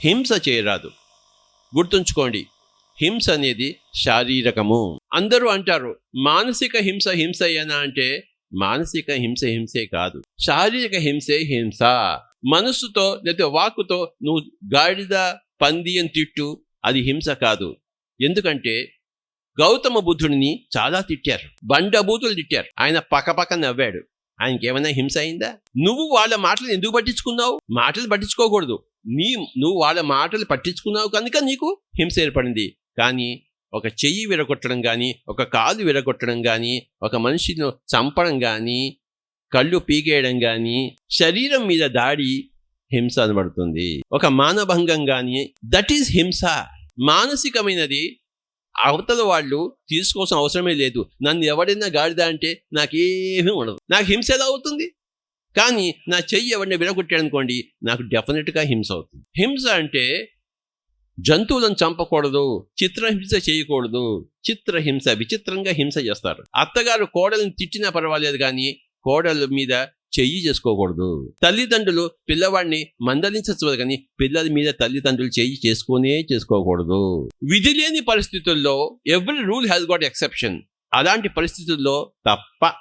హింస చేయరాదు. గుర్తుంచుకోండి, హింస అనేది శారీరకము. అందరూ అంటారు మానసిక హింస హింసయ్యనా అంటే మానసిక హింస హింసే కాదు, శారీరక హింసే హింస. మనస్సుతో లేదా వాక్కుతో నువ్వు గాడిద పంది అని తిట్టు, అది హింస కాదు. ఎందుకంటే గౌతమ బుద్ధుడిని చాలా తిట్టారు, బండబూతులు తిట్టారు, ఆయన పక్కపక్క నవ్వాడు. ఆయనకి ఏమైనా హింస అయిందా? నువ్వు వాళ్ళ మాటలు ఎందుకు పట్టించుకున్నావు? మాటలు పట్టించుకోకూడదు. నువ్వు వాళ్ళ మాటలు పట్టించుకున్నావు కనుక నీకు హింస ఏర్పడింది. కానీ ఒక చెయ్యి విరగొట్టడం కానీ, ఒక కాలు విరగొట్టడం కానీ, ఒక మనిషిని చంపడం కానీ, కళ్ళు పీకేయడం కానీ, శరీరం మీద దాడి హింస అనబడుతుంది. ఒక మానభంగం కానీ, దట్ ఈజ్ హింస. మానసికమైనది అవతల వాళ్ళు తీసుకోవాల్సిన అవసరమే లేదు. నన్ను ఎవడైనా గాడిద అంటే నాకేమీ ఉండదు, నాకు హింస ఎలా అవుతుంది? కానీ నా చెయ్యి ఎవరిని విరగొట్టాడు అనుకోండి, నాకు డెఫినెట్గా హింస అవుతుంది. హింస అంటే జంతువులను చంపకూడదు, చిత్రహింస చేయకూడదు. చిత్రహింస, విచిత్రంగా హింస చేస్తారు. అత్తగారు కోడలను తిట్టినా పర్వాలేదు కానీ కోడల మీద చెయ్యి చేసుకోకూడదు. తల్లిదండ్రులు పిల్లవాడిని మందలించవచ్చు కానీ పిల్లల మీద తల్లిదండ్రులు చెయ్యి చేసుకోకూడదు. విధి లేని పరిస్థితుల్లో every rule has got exception. అలాంటి పరిస్థితుల్లో తప్ప